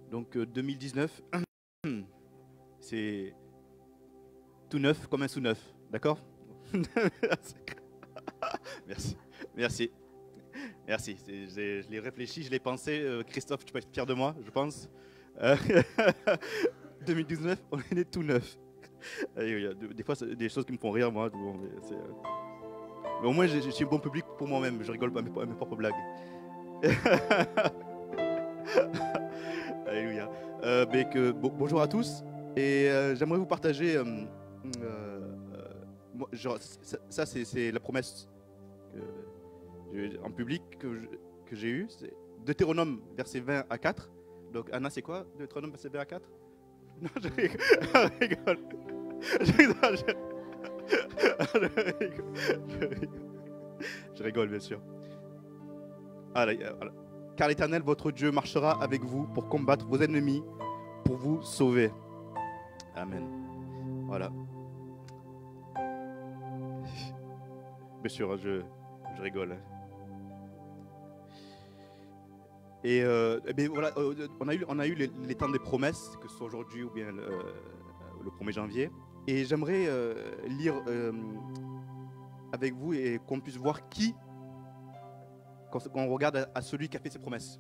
Donc 2019, c'est tout neuf comme un sous-neuf, d'accord? Merci, merci, merci. Je l'ai réfléchi, je l'ai pensé. Christophe, tu peux être fier de moi, je pense. Euh, 2019, on est né tout neuf. Il y a des fois, c'est des choses qui me font rire, moi. Bon, mais au moins, je suis un bon public pour moi-même. Je rigole pas à mes propres blagues. Alléluia. Bonjour à tous. Et j'aimerais vous partager. Ça, c'est la promesse en public que j'ai eue. C'est Deutéronome, verset 20 à 4. Donc, Anna, c'est quoi Deutéronome, verset 20 à 4? Non, je rigole. Je rigole. Je rigole. Je rigole, bien sûr. Car l'Éternel, votre Dieu, marchera avec vous pour combattre vos ennemis, pour vous sauver. Amen. Voilà. Bien sûr, je rigole. Et bien voilà, on a eu les temps des promesses, que ce soit aujourd'hui ou bien le 1er janvier. Et j'aimerais lire avec vous et qu'on puisse voir qui, quand on regarde à celui qui a fait ses promesses.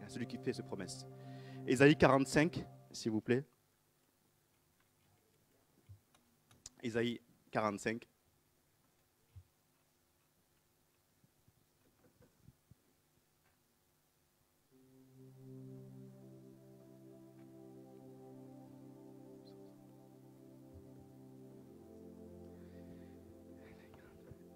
À celui qui fait ses promesses. Ésaïe 45, s'il vous plaît. Ésaïe 45.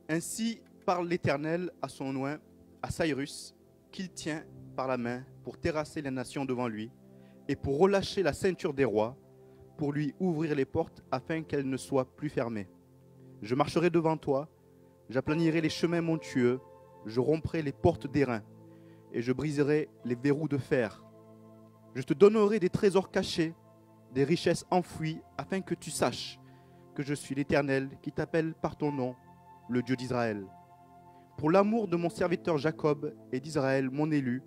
Ainsi parle l'Éternel à son oint, à Cyrus, qu'il tient par la main pour terrasser les nations devant lui et pour relâcher la ceinture des rois, pour lui ouvrir les portes afin qu'elles ne soient plus fermées. Je marcherai devant toi, j'aplanirai les chemins montueux, je romprai les portes d'airain et je briserai les verrous de fer. Je te donnerai des trésors cachés, des richesses enfouies, afin que tu saches que je suis l'Éternel qui t'appelle par ton nom, le Dieu d'Israël. Pour l'amour de mon serviteur Jacob et d'Israël, mon élu,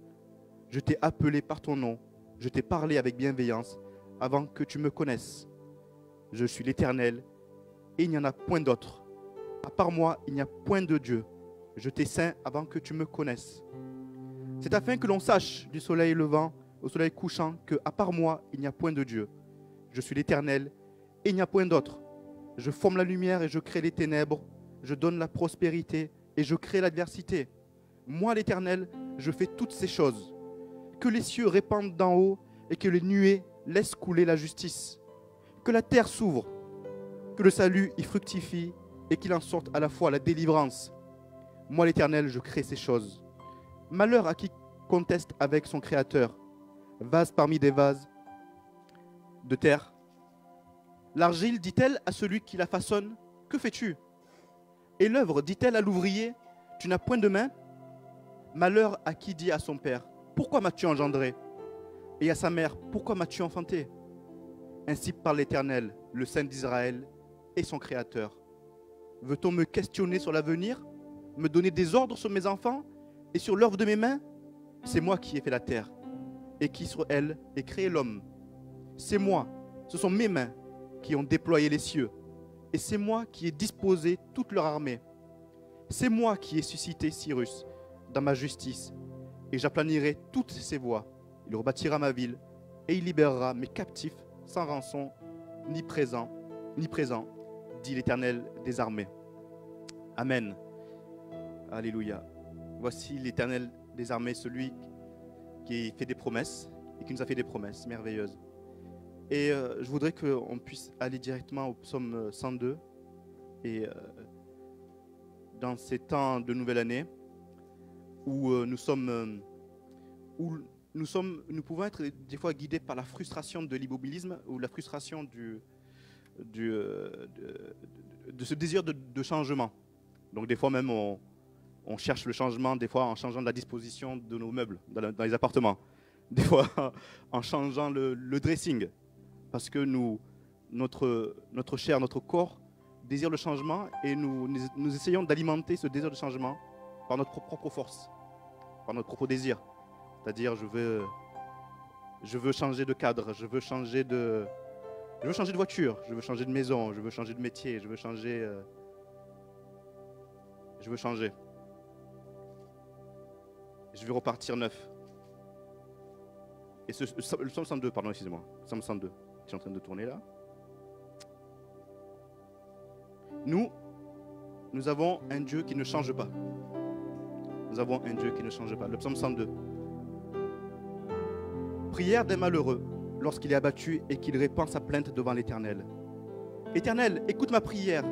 je t'ai appelé par ton nom, je t'ai parlé avec bienveillance avant que tu me connaisses. Je suis l'Éternel et il n'y en a point d'autre. À part moi, il n'y a point de Dieu. Je t'ai saint avant que tu me connaisses. C'est afin que l'on sache du soleil levant au soleil couchant que, à part moi, il n'y a point de Dieu. Je suis l'Éternel et il n'y a point d'autre. Je forme la lumière et je crée les ténèbres. Je donne la prospérité et je crée l'adversité. Moi, l'Éternel, je fais toutes ces choses. Que les cieux répandent d'en haut et que les nuées laissent couler la justice. Que la terre s'ouvre, que le salut y fructifie et qu'il en sorte à la fois la délivrance. Moi, l'Éternel, je crée ces choses. Malheur à qui conteste avec son Créateur. Vase parmi des vases de terre. L'argile dit-elle à celui qui la façonne, que fais-tu? Et l'œuvre dit-elle à l'ouvrier, tu n'as point de main? Malheur à qui dit à son père, pourquoi m'as-tu engendré? Et à sa mère, pourquoi m'as-tu enfanté? Ainsi parle l'Éternel, le Saint d'Israël et son Créateur. Veut-on me questionner sur l'avenir, me donner des ordres sur mes enfants et sur l'œuvre de mes mains? C'est moi qui ai fait la terre et qui sur elle ai créé l'homme. C'est moi, ce sont mes mains qui ont déployé les cieux. Et c'est moi qui ai disposé toute leur armée. C'est moi qui ai suscité Cyrus dans ma justice. Et j'aplanirai toutes ses voies. Il rebâtira ma ville et il libérera mes captifs sans rançon, ni présent, dit l'Éternel des armées. Amen. Alléluia. Voici l'Éternel des armées, celui qui fait des promesses et qui nous a fait des promesses merveilleuses. Et je voudrais qu'on puisse aller directement au psaume 102. Et dans ces temps de nouvelle année, où nous pouvons être des fois guidés par la frustration de l'immobilisme ou la frustration de ce désir de changement. Donc des fois même, on cherche le changement, des fois en changeant la disposition de nos meubles dans les appartements. Des fois en changeant le dressing. Parce que notre chair, notre corps désire le changement et nous essayons d'alimenter ce désir de changement par notre propre force, par notre propre désir. C'est-à-dire, je veux Je veux changer de cadre, je veux changer de voiture, je veux changer de maison, je veux changer de métier, je veux changer. Je veux changer. Je veux repartir neuf. Et le psaume 102, pardon, excusez-moi. Psaume 102, je suis en train de tourner là. Nous avons un Dieu qui ne change pas. Nous avons un Dieu qui ne change pas. Le psaume 102. Prière d'un malheureux lorsqu'il est abattu et qu'il répand sa plainte devant l'Éternel. Éternel, écoute ma prière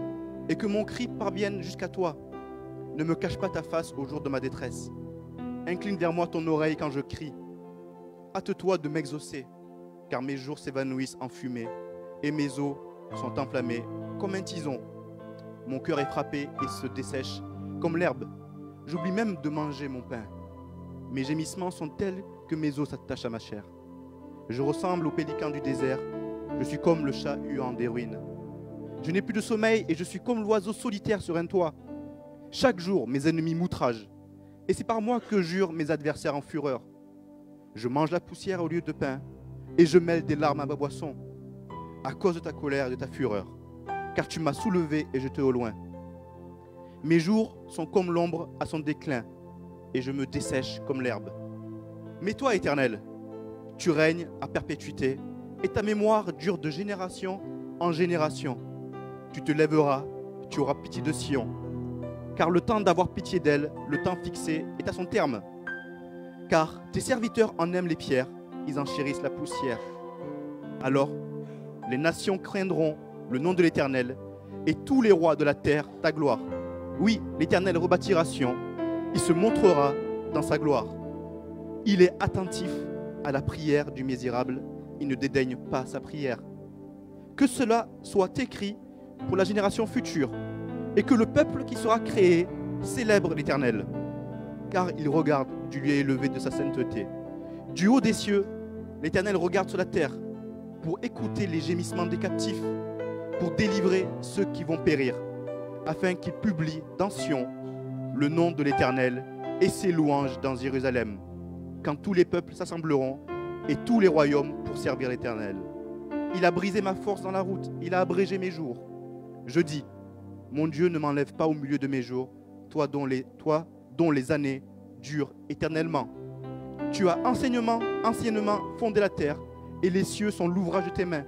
et que mon cri parvienne jusqu'à toi. Ne me cache pas ta face au jour de ma détresse. Incline vers moi ton oreille quand je crie. Hâte-toi de m'exaucer, car mes jours s'évanouissent en fumée et mes os sont enflammés comme un tison. Mon cœur est frappé et se dessèche comme l'herbe. J'oublie même de manger mon pain. Mes gémissements sont tels que mes os s'attachent à ma chair. Je ressemble au pélican du désert. Je suis comme le chat huant des ruines. Je n'ai plus de sommeil et je suis comme l'oiseau solitaire sur un toit. Chaque jour, mes ennemis m'outragent. Et c'est par moi que jurent mes adversaires en fureur. Je mange la poussière au lieu de pain et je mêle des larmes à ma boisson. À cause de ta colère et de ta fureur. Car tu m'as soulevé et jeté au loin. Mes jours sont comme l'ombre à son déclin et je me dessèche comme l'herbe. Mais toi, Éternel, tu règnes à perpétuité et ta mémoire dure de génération en génération. Tu te lèveras, tu auras pitié de Sion. Car le temps d'avoir pitié d'elle, le temps fixé, est à son terme. Car tes serviteurs en aiment les pierres, ils en chérissent la poussière. Alors, les nations craindront le nom de l'Éternel et tous les rois de la terre ta gloire. Oui, l'Éternel rebâtira Sion, il se montrera dans sa gloire. Il est attentif à la prière du misérable, il ne dédaigne pas sa prière. Que cela soit écrit pour la génération future et que le peuple qui sera créé célèbre l'Éternel, car il regarde du lieu élevé de sa sainteté. Du haut des cieux, l'Éternel regarde sur la terre pour écouter les gémissements des captifs, pour délivrer ceux qui vont périr, afin qu'il publie dans Sion le nom de l'Éternel et ses louanges dans Jérusalem, quand tous les peuples s'assembleront et tous les royaumes pour servir l'Éternel. Il a brisé ma force dans la route, il a abrégé mes jours. Je dis, mon Dieu ne m'enlève pas au milieu de mes jours, toi dont les années durent éternellement. Tu as anciennement fondé la terre, et les cieux sont l'ouvrage de tes mains.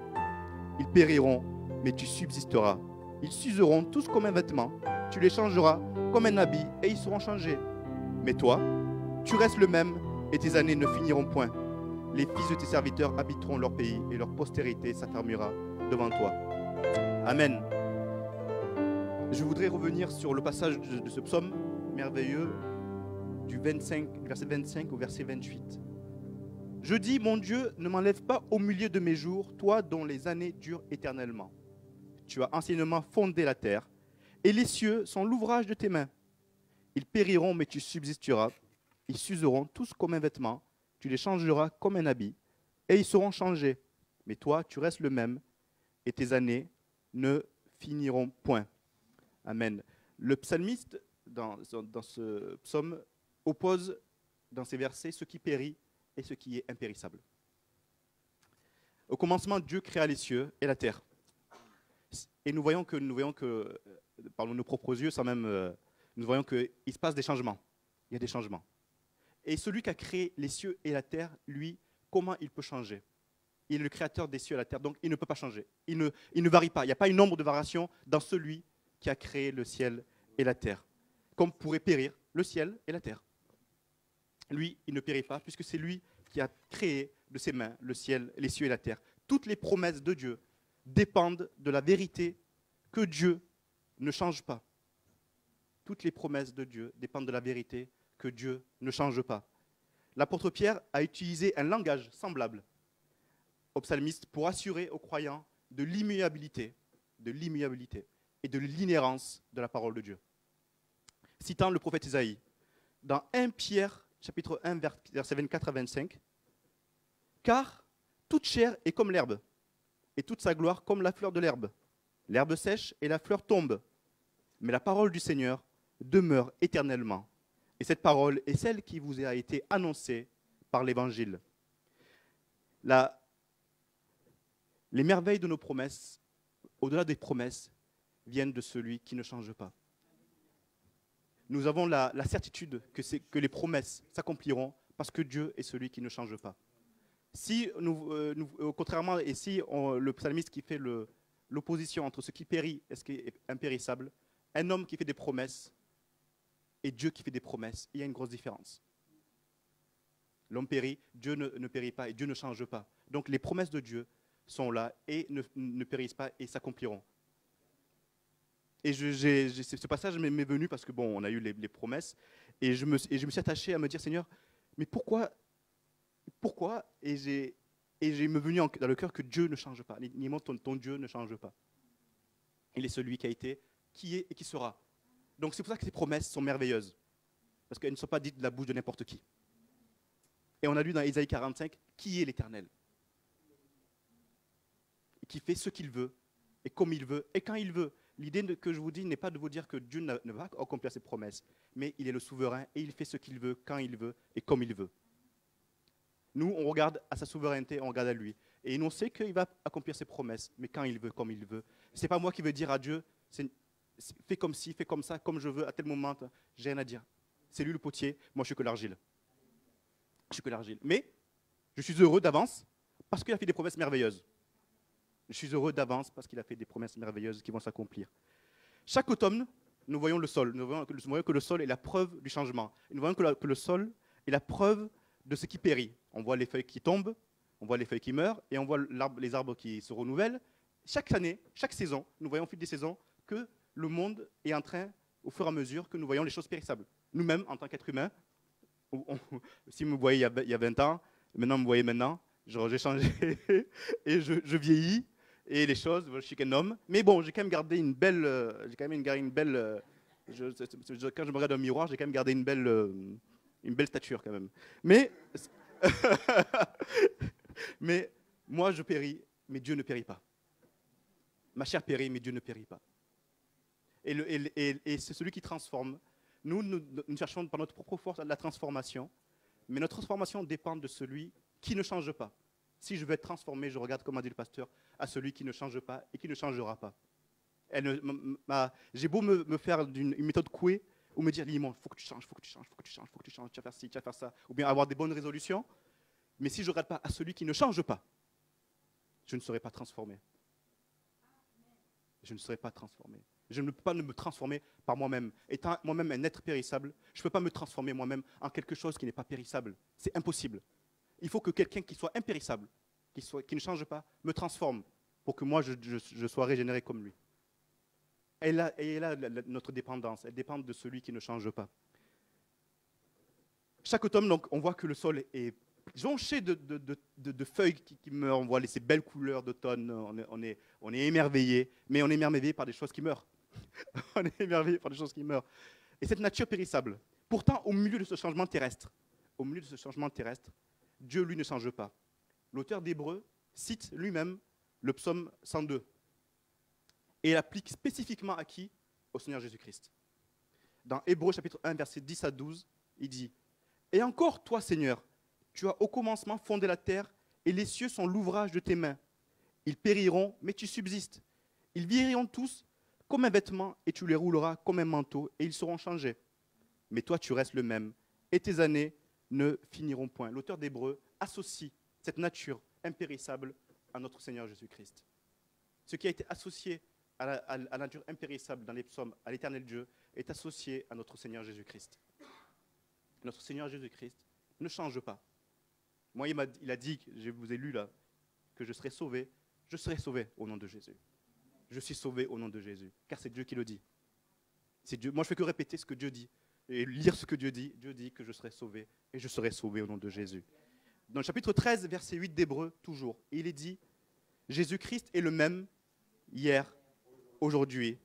Ils périront, mais tu subsisteras. Ils s'useront tous comme un vêtement, tu les changeras comme un habit, et ils seront changés. Mais toi, tu restes le même, et tes années ne finiront point. Les fils de tes serviteurs habiteront leur pays, et leur postérité s'affermira devant toi. Amen. Je voudrais revenir sur le passage de ce psaume merveilleux du verset 25 au verset 28. Je dis, mon Dieu, ne m'enlève pas au milieu de mes jours, toi dont les années durent éternellement. Tu as anciennement fondé la terre, et les cieux sont l'ouvrage de tes mains. Ils périront, mais tu subsisteras. Ils s'useront tous comme un vêtement, tu les changeras comme un habit, et ils seront changés. Mais toi, tu restes le même, et tes années ne finiront point. Amen. Le psalmiste, dans ce psaume, oppose dans ces versets ce qui périt et ce qui est impérissable. Au commencement, Dieu créa les cieux et la terre. Et nous voyons que par nos propres yeux, nous voyons qu'il se passe des changements. Il y a des changements. Et celui qui a créé les cieux et la terre, lui, comment il peut changer? Il est le créateur des cieux et la terre, donc il ne peut pas changer. Il ne varie pas. Il n'y a pas une nombre de variations dans celui qui a créé le ciel et la terre. Comme pourrait périr le ciel et la terre. Lui, il ne périt pas, puisque c'est lui qui a créé de ses mains le ciel, les cieux et la terre. Toutes les promesses de Dieu dépendent de la vérité que Dieu ne change pas. Toutes les promesses de Dieu dépendent de la vérité que Dieu ne change pas. L'apôtre Pierre a utilisé un langage semblable au psalmiste pour assurer aux croyants de l'immuabilité et de l'inhérence de la parole de Dieu. Citant le prophète Isaïe, dans 1 Pierre, chapitre 1, versets 24 à 25, « Car toute chair est comme l'herbe, et toute sa gloire comme la fleur de l'herbe. L'herbe sèche et la fleur tombe, mais la parole du Seigneur demeure éternellement. Et cette parole est celle qui vous a été annoncée par l'Évangile. les merveilles de nos promesses, au-delà des promesses, viennent de celui qui ne change pas. Nous avons la certitude que les promesses s'accompliront parce que Dieu est celui qui ne change pas. Si contrairement, et si le psalmiste qui fait l'opposition entre ce qui périt et ce qui est impérissable, un homme qui fait des promesses et Dieu qui fait des promesses, il y a une grosse différence. L'homme périt, Dieu ne périt pas et Dieu ne change pas. Donc les promesses de Dieu sont là et ne périssent pas et s'accompliront. Et ce passage m'est venu parce que bon, on a eu les promesses et je me suis attaché à me dire, Seigneur, mais pourquoi et j'ai me venu dans le cœur que Dieu ne change pas. Ton Dieu ne change pas. Il est celui qui a été, qui est et qui sera. Donc c'est pour ça que ces promesses sont merveilleuses. Parce qu'elles ne sont pas dites de la bouche de n'importe qui. Et on a lu dans Ésaïe 45, qui est l'Éternel? Qui fait ce qu'il veut, et comme il veut, et quand il veut. L'idée que je vous dis n'est pas de vous dire que Dieu ne va pas accomplir ses promesses, mais il est le souverain, et il fait ce qu'il veut, quand il veut, et comme il veut. Nous, on regarde à sa souveraineté, on regarde à lui. Et on sait qu'il va accomplir ses promesses, mais quand il veut, comme il veut. Ce n'est pas moi qui veux dire à Dieu, fais comme ci, fais comme ça, comme je veux, à tel moment, j'ai rien à dire. C'est lui le potier, moi je suis que l'argile. Je suis que l'argile. Mais je suis heureux d'avance parce qu'il a fait des promesses merveilleuses. Je suis heureux d'avance parce qu'il a fait des promesses merveilleuses qui vont s'accomplir. Chaque automne, nous voyons le sol. Nous voyons que le sol est la preuve du changement. Nous voyons que le sol est la preuve de ce qui périt. On voit les feuilles qui tombent, on voit les feuilles qui meurent, et on voit les arbres qui se renouvellent. Chaque année, chaque saison, nous voyons au fil des saisons que le monde est en train, au fur et à mesure, que nous voyons les choses périssables. Nous-mêmes, en tant qu'êtres humains, si vous me voyez il y a 20 ans, maintenant vous me voyez maintenant, j'ai changé et je vieillis et les choses, je suis qu'un homme. Mais bon, j'ai quand même gardé une belle, quand je me regarde dans le miroir, j'ai quand même gardé une belle stature quand même. Mais moi je péris, mais Dieu ne périt pas. Ma chair périt, mais Dieu ne périt pas. Et c'est celui qui transforme. Nous cherchons par notre propre force la transformation, mais notre transformation dépend de celui qui ne change pas. Si je veux être transformé, je regarde, comme a dit le pasteur, à celui qui ne change pas et qui ne changera pas. J'ai beau me faire une méthode couée, ou me dire, Limon, il faut que tu changes, il faut que tu changes, il faut que tu changes, il faut que tu changes, tu vas faire ci, tu vas faire ça, ou bien avoir des bonnes résolutions, mais si je ne regarde pas à celui qui ne change pas, je ne serai pas transformé. Je ne serai pas transformé. Je ne peux pas me transformer par moi-même. Étant moi-même un être périssable, je ne peux pas me transformer moi-même en quelque chose qui n'est pas périssable. C'est impossible. Il faut que quelqu'un qui soit impérissable, qui ne change pas, me transforme pour que moi, je sois régénéré comme lui. Et là, notre dépendance, elle dépend de celui qui ne change pas. Chaque automne, donc, on voit que le sol est jonché de feuilles qui meurent. On voit ces belles couleurs d'automne. On est émerveillé, mais on est émerveillé par des choses qui meurent. On est émerveillé par des choses qui meurent. Et cette nature périssable, pourtant, au milieu de ce changement terrestre, Dieu, lui, ne change pas. L'auteur d'Hébreux cite lui-même le psaume 102 et l'applique spécifiquement à qui? Au Seigneur Jésus-Christ. Dans Hébreux chapitre 1, versets 10 à 12, il dit « Et encore, toi, Seigneur, tu as au commencement fondé la terre, et les cieux sont l'ouvrage de tes mains. Ils périront, mais tu subsistes. Ils vieilliront tous comme un vêtement, et tu les rouleras comme un manteau, et ils seront changés. Mais toi, tu restes le même, et tes années ne finiront point. » L'auteur d'Hébreux associe cette nature impérissable à notre Seigneur Jésus-Christ. Ce qui a été associé à la nature impérissable dans les psaumes, à l'éternel Dieu, est associé à notre Seigneur Jésus-Christ. Notre Seigneur Jésus-Christ ne change pas. Moi, il a dit, je vous ai lu là, que je serai sauvé. Je serai sauvé au nom de Jésus. Je suis sauvé au nom de Jésus, car c'est Dieu qui le dit. C'est Dieu. Moi, je ne fais que répéter ce que Dieu dit et lire ce que Dieu dit. Dieu dit que je serai sauvé et je serai sauvé au nom de Jésus. Dans le chapitre 13, verset 8 d'Hébreux, toujours, il est dit « Jésus-Christ est le même hier, aujourd'hui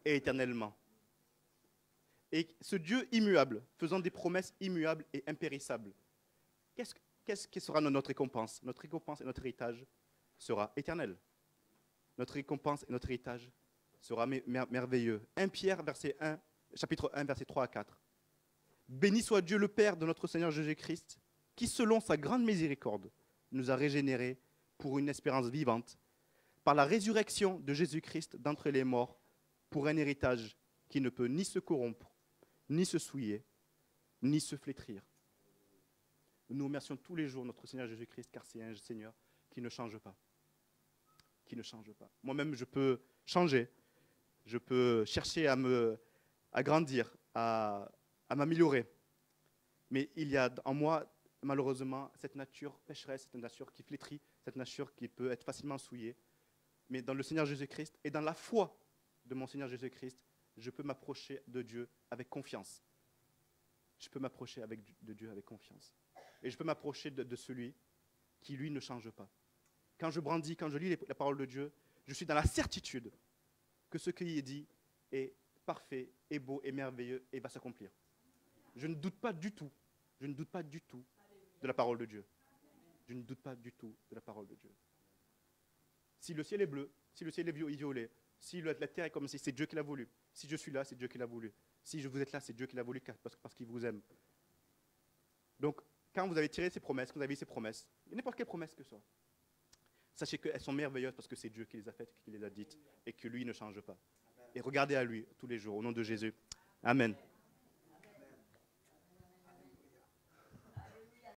et éternellement. » Et ce Dieu immuable, faisant des promesses immuables et impérissables, qu'est-ce qui sera notre récompense? Notre récompense et notre héritage sera éternel. Notre récompense et notre héritage sera merveilleux. 1 Pierre, chapitre 1, versets 3 à 4. « Béni soit Dieu le Père de notre Seigneur Jésus-Christ, qui, selon sa grande miséricorde, nous a régénérés pour une espérance vivante, par la résurrection de Jésus-Christ d'entre les morts, pour un héritage qui ne peut ni se corrompre, ni se souiller, ni se flétrir. Nous remercions tous les jours notre Seigneur Jésus-Christ, car c'est un Seigneur qui ne change pas. Qui ne change pas. Moi-même, je peux changer. Je peux chercher à grandir, à m'améliorer. Mais il y a en moi, malheureusement, cette nature pécheresse, cette nature qui flétrit, cette nature qui peut être facilement souillée. Mais dans le Seigneur Jésus-Christ et dans la foi de mon Seigneur Jésus-Christ, je peux m'approcher de Dieu avec confiance. Je peux m'approcher de Dieu avec confiance. Et je peux m'approcher de celui qui, lui, ne change pas. Quand je brandis, quand je lis la parole de Dieu, je suis dans la certitude que ce qui est dit est parfait, est beau, est merveilleux et va s'accomplir. Je ne doute pas du tout. Je ne doute pas du tout de la parole de Dieu. Je ne doute pas du tout de la parole de Dieu. Si le ciel est bleu, si le ciel est violet, si la terre est comme si c'est Dieu qui l'a voulu. Si je suis là, c'est Dieu qui l'a voulu. Si vous êtes là, c'est Dieu qui l'a voulu parce qu'il vous aime. Donc, quand vous avez tiré ces promesses, quand vous avez eu ces promesses, n'importe quelle promesse que ce soit, sachez qu'elles sont merveilleuses parce que c'est Dieu qui les a faites, qui les a dites, et que lui ne change pas. Et regardez à lui tous les jours, au nom de Jésus. Amen.